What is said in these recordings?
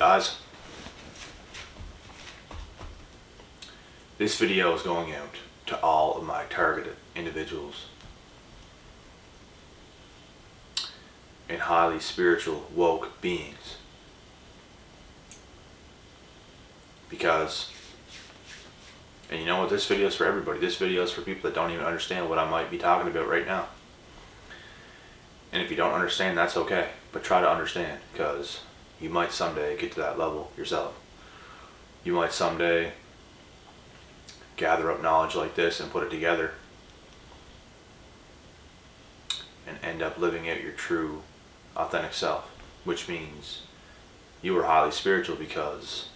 Guys, this video is going out to all of my targeted individuals and highly spiritual woke beings, because, and you know what, this video is for everybody. This video is for people that don't even understand what I might be talking about right now. And if you don't understand, that's okay, but try to understand, because you might someday get to that level yourself. You might someday gather up knowledge like this and put it together and end up living out your true, authentic self, which means you are highly spiritual, because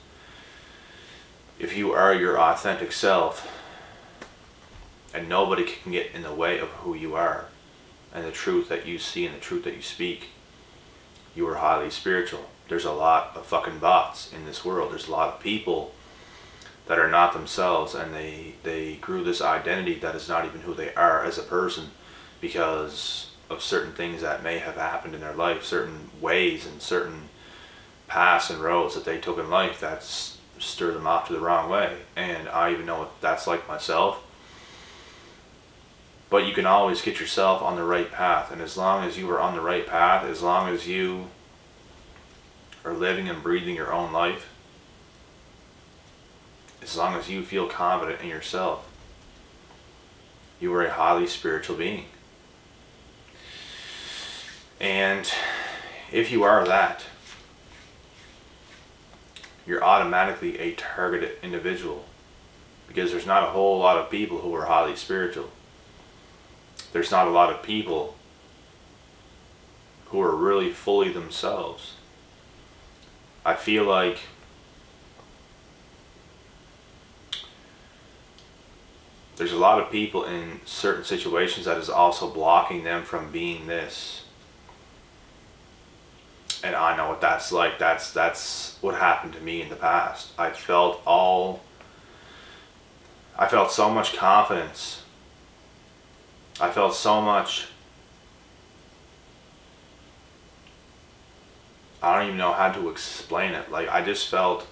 if you are your authentic self and nobody can get in the way of who you are and the truth that you see and the truth that you speak, you are highly spiritual. There's a lot of fucking bots in this world. There's a lot of people that are not themselves, and they grew this identity that is not even who they are as a person because of certain things that may have happened in their life, certain ways and certain paths and roads that they took in life that stir them off to the wrong way. And I even know what that's like myself. But you can always get yourself on the right path, and as long as you are on the right path, as long as you are living and breathing your own life, as long as you feel confident in yourself, you are a highly spiritual being. And if you are that, you're automatically a targeted individual, because there's not a whole lot of people who are highly spiritual. There's not a lot of people who are really fully themselves. I feel like there's a lot of people in certain situations that is also blocking them from being this. And I know what that's like. That's what happened to me in the past. I felt so much confidence. I felt so much, I don't even know how to explain it. Like, I just felt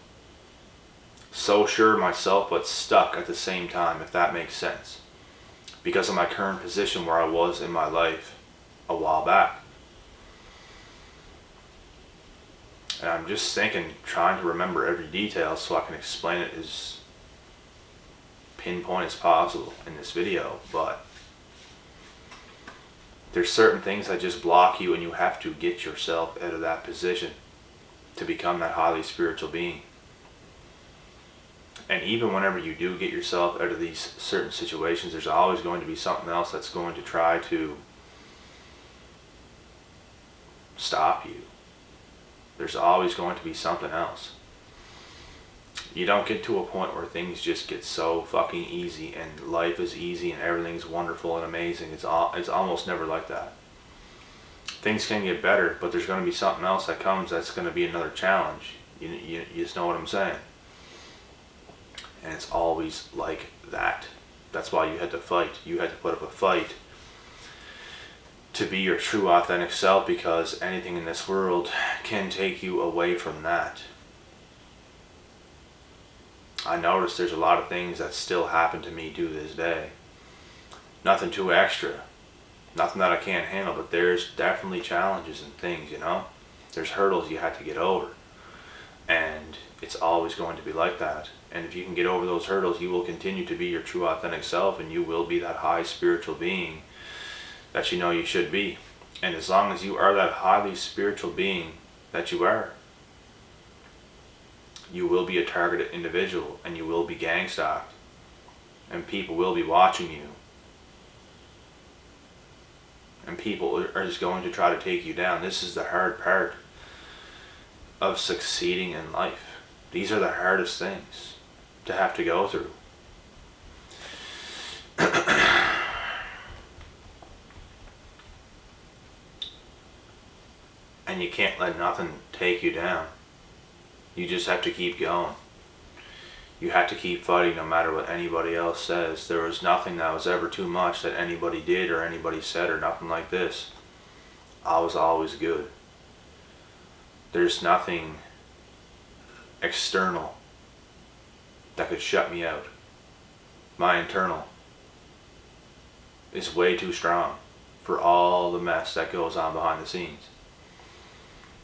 so sure of myself, but stuck at the same time, if that makes sense, because of my current position where I was in my life a while back. And I'm just trying to remember every detail so I can explain it as pinpoint as possible in this video. But there's certain things that just block you, and you have to get yourself out of that position to become that highly spiritual being. And even whenever you do get yourself out of these certain situations, there's always going to be something else that's going to try to stop you. There's always going to be something else. You don't get to a point where things just get so fucking easy and life is easy and everything's wonderful and amazing. It's almost never like that. Things can get better, but there's going to be something else that comes that's going to be another challenge. You just know what I'm saying. And it's always like that. That's why you had to fight. You had to put up a fight to be your true authentic self, because anything in this world can take you away from that. I notice there's a lot of things that still happen to me to this day. Nothing too extra. Nothing that I can't handle, but there's definitely challenges and things, you know? There's hurdles you have to get over. And it's always going to be like that. And if you can get over those hurdles, you will continue to be your true authentic self, and you will be that high spiritual being that you know you should be. And as long as you are that highly spiritual being that you are, you will be a targeted individual, and you will be gangstalked, and people will be watching you, and people are just going to try to take you down. This is the hard part of succeeding in life. These are the hardest things to have to go through. And you can't let nothing take you down. You just have to keep going. You have to keep fighting no matter what anybody else says. There was nothing that was ever too much that anybody did or anybody said or nothing like this. I was always good. There's nothing external that could shut me out. My internal is way too strong for all the mess that goes on behind the scenes.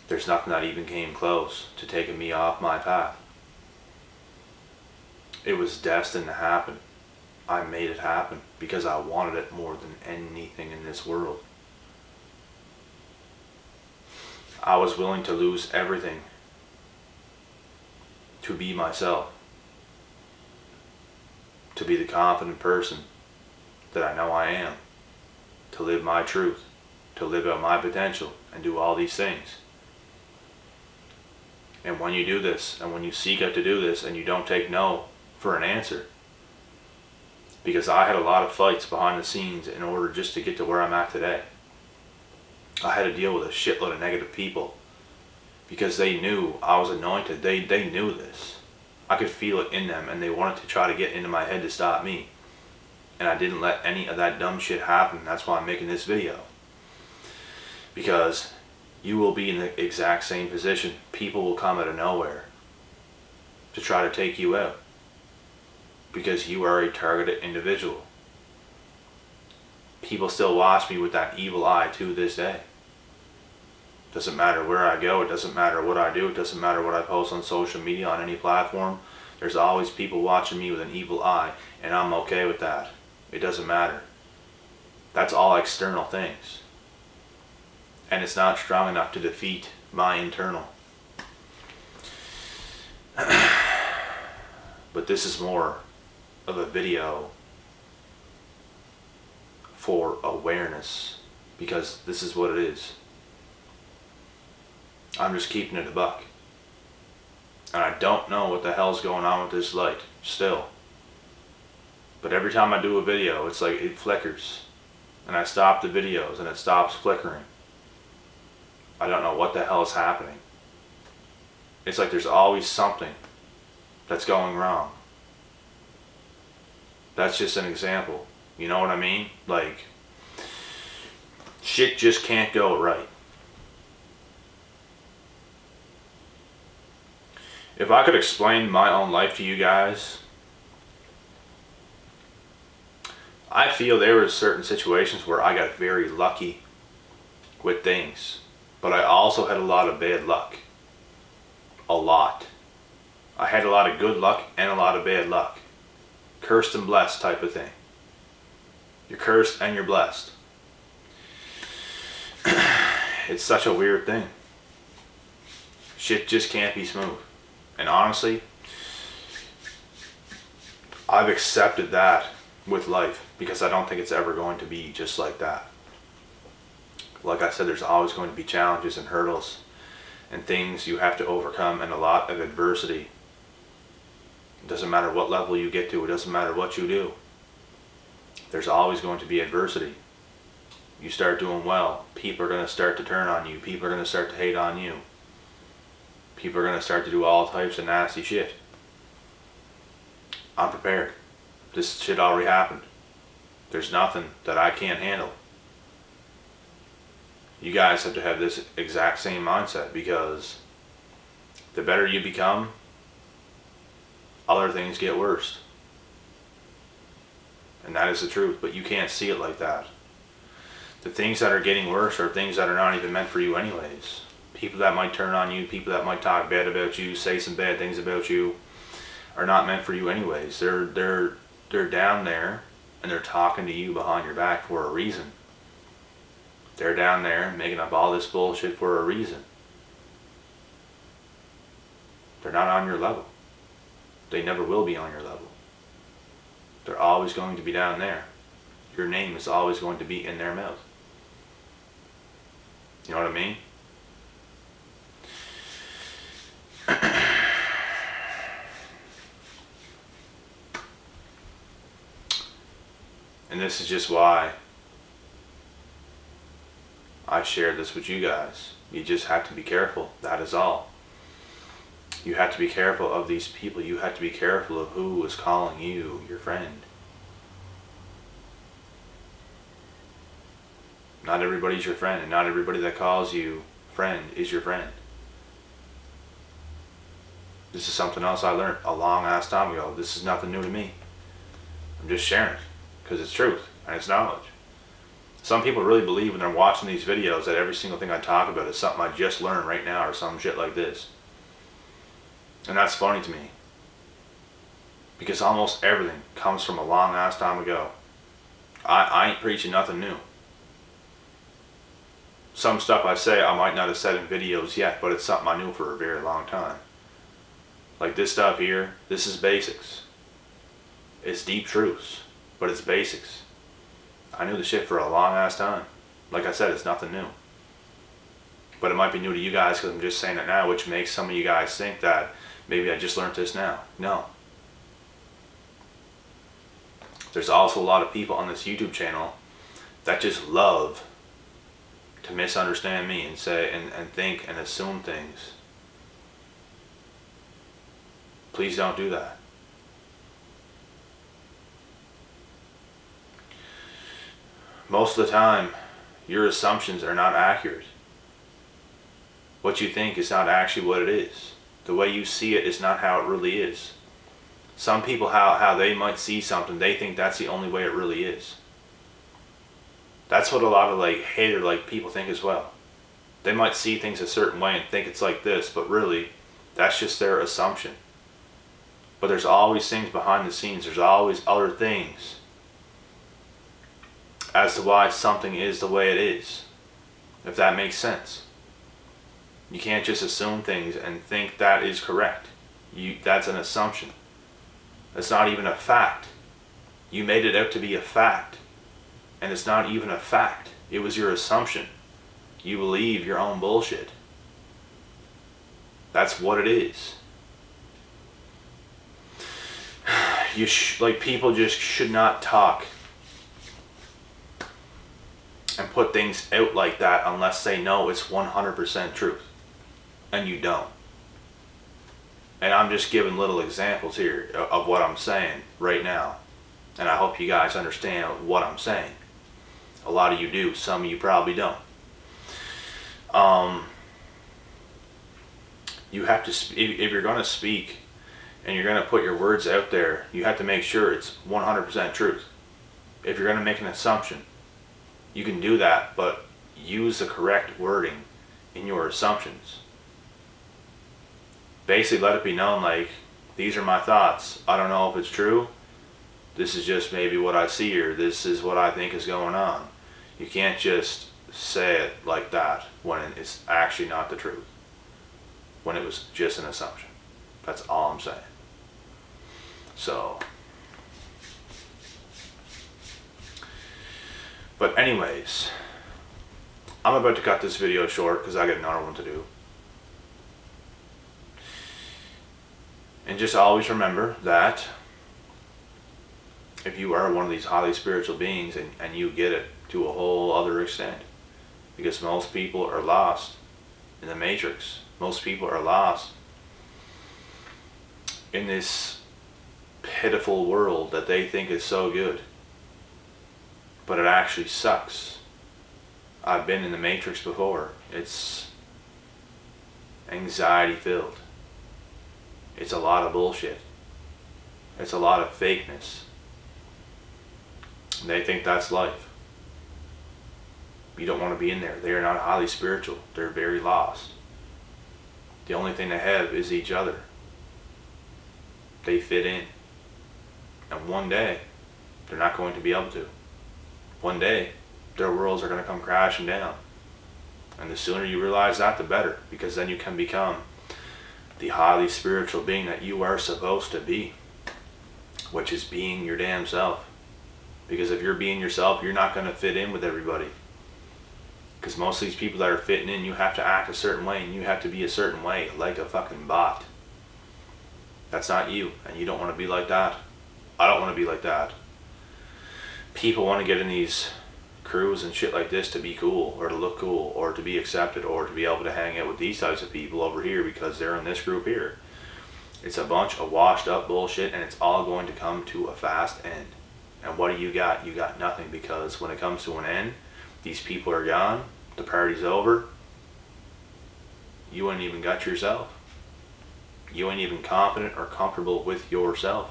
There's nothing that even came close to taking me off my path. It was destined to happen. I made it happen because I wanted it more than anything in this world. I was willing to lose everything to be myself, to be the confident person that I know I am, to live my truth, to live out my potential, and do all these things. And when you do this, and when you seek out to do this, and you don't take no for an answer, because I had a lot of fights behind the scenes in order just to get to where I'm at today. I had to deal with a shitload of negative people because they knew I was anointed. They knew this. I could feel it in them, and they wanted to try to get into my head to stop me. And I didn't let any of that dumb shit happen. That's why I'm making this video. Because you will be in the exact same position. People will come out of nowhere to try to take you out because you are a targeted individual. People still watch me with that evil eye to this day. Doesn't matter where I go, it doesn't matter what I do, it doesn't matter what I post on social media, on any platform. There's always people watching me with an evil eye, and I'm okay with that. It doesn't matter. That's all external things. And it's not strong enough to defeat my internal. But this is more of a video for awareness, because this is what it is. I'm just keeping it a buck. And I don't know what the hell's going on with this light still. But every time I do a video, it's like it flickers. And I stop the videos and it stops flickering. I don't know what the hell is happening. It's like there's always something that's going wrong. That's just an example. You know what I mean? Like, shit just can't go right. If I could explain my own life to you guys, I feel there were certain situations where I got very lucky with things, but I also had a lot of bad luck. A lot. I had a lot of good luck and a lot of bad luck. Cursed and blessed type of thing. You're cursed and you're blessed. It's such a weird thing. Shit just can't be smooth. And honestly, I've accepted that with life because I don't think it's ever going to be just like that. Like I said, there's always going to be challenges and hurdles and things you have to overcome, and a lot of adversity. It doesn't matter what level you get to, it doesn't matter what you do. There's always going to be adversity. You start doing well, people are going to start to turn on you, people are going to start to hate on you. People are going to start to do all types of nasty shit. I'm prepared. This shit already happened. There's nothing that I can't handle. You guys have to have this exact same mindset, because the better you become, other things get worse. And that is the truth, but you can't see it like that. The things that are getting worse are things that are not even meant for you anyways. People that might turn on you, people that might talk bad about you, say some bad things about you, are not meant for you anyways. They're down there and they're talking to you behind your back for a reason. They're down there making up all this bullshit for a reason. They're not on your level. They never will be on your level. They're always going to be down there. Your name is always going to be in their mouth. You know what I mean? And this is just why I share this with you guys. You just have to be careful. That is all. You have to be careful of these people. You have to be careful of who is calling you your friend. Not everybody's your friend, and not everybody that calls you friend is your friend. This is something else I learned a long ass time ago. This is nothing new to me. I'm just sharing it because it's truth and it's knowledge. Some people really believe when they're watching these videos that every single thing I talk about is something I just learned right now or some shit like this. And that's funny to me. Because almost everything comes from a long ass time ago. I ain't preaching nothing new. Some stuff I say I might not have said in videos yet, but it's something I knew for a very long time. Like this stuff here, this is basics. It's deep truths, but it's basics. I knew the shit for a long ass time. Like I said, it's nothing new. But it might be new to you guys because I'm just saying it now, which makes some of you guys think that maybe I just learned this now. No. There's also a lot of people on this YouTube channel that just love to misunderstand me and say and think and assume things. Please don't do that. Most of the time, your assumptions are not accurate. What you think is not actually what it is. The way you see it is not how it really is. Some people, how they might see something, they think that's the only way it really is. That's what a lot of hater people think as well. They might see things a certain way and think it's like this, but really, that's just their assumption. But there's always things behind the scenes. There's always other things as to why something is the way it is, if that makes sense. You can't just assume things and think that is correct. That's an assumption. It's not even a fact. You made it out to be a fact, and it's not even a fact. It was your assumption. You believe your own bullshit. That's what it is. People just should not talk and put things out like that unless they know it's 100% truth. And you don't. And I'm just giving little examples here of what I'm saying right now. And I hope you guys understand what I'm saying. A lot of you do. Some of you probably don't. You have to, if you're going to speak and you're going to put your words out there, you have to make sure it's 100% truth. If you're going to make an assumption, you can do that, but use the correct wording in your assumptions. Basically let it be known these are my thoughts. I don't know if it's true. This is just maybe what I see, or this is what I think is going on. You can't just say it like that when it's actually not the truth. When it was just an assumption. That's all I'm saying. So, but anyways, I'm about to cut this video short because I got another one to do. And just always remember that if you are one of these highly spiritual beings and you get it to a whole other extent, because most people are lost in the matrix. Most people are lost in this pitiful world that they think is so good, but it actually sucks. I've been in the matrix before. It's anxiety filled. It's a lot of bullshit. It's a lot of fakeness. They think that's life. You don't want to be in there. They are not highly spiritual. They're very lost. The only thing they have is each other. They fit in. And one day, they're not going to be able to. One day, their worlds are going to come crashing down. And the sooner you realize that, the better. Because then you can become the highly spiritual being that you are supposed to be. Which is being your damn self. Because if you're being yourself, you're not going to fit in with everybody. Because most of these people that are fitting in, you have to act a certain way, and you have to be a certain way, like a fucking bot. That's not you, and you don't want to be like that. I don't want to be like that. People want to get in these crews and shit like this to be cool, or to look cool, or to be accepted, or to be able to hang out with these types of people over here because they're in this group here. It's a bunch of washed up bullshit, and it's all going to come to a fast end. And what do you got? You got nothing, because when it comes to an end, these people are gone, the party's over, you ain't even got yourself. You ain't even confident or comfortable with yourself.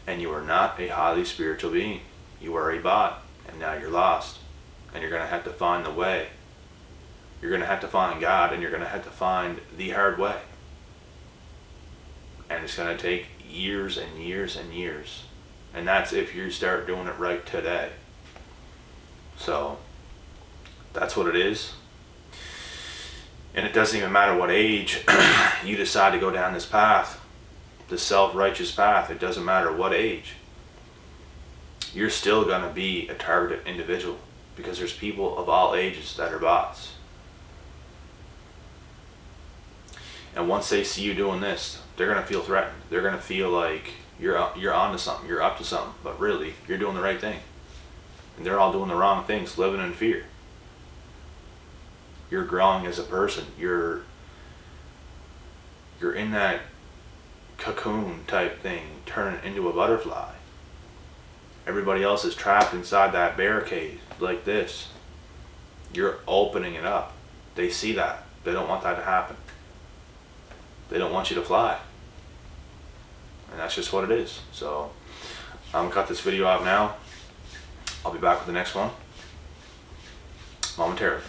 And you are not a highly spiritual being. You are a bot, and now you're lost. And you're going to have to find the way. You're going to have to find God, and you're going to have to find the hard way. And it's going to take years and years and years. And that's if you start doing it right today. So, that's what it is. And it doesn't even matter what age you decide to go down this path, this self-righteous path. It doesn't matter what age. You're still going to be a targeted individual, because there's people of all ages that are bots. And once they see you doing this, they're going to feel threatened. They're going to feel like you're onto something, you're up to something, but really, you're doing the right thing. And they're all doing the wrong things, living in fear. You're growing as a person. You're in that cocoon type thing, turning into a butterfly. Everybody else is trapped inside that barricade like this. You're opening it up. They see that. They don't want that to happen. They don't want you to fly. And that's just what it is. So I'm gonna cut this video out now. I'll be back with the next one momentarily.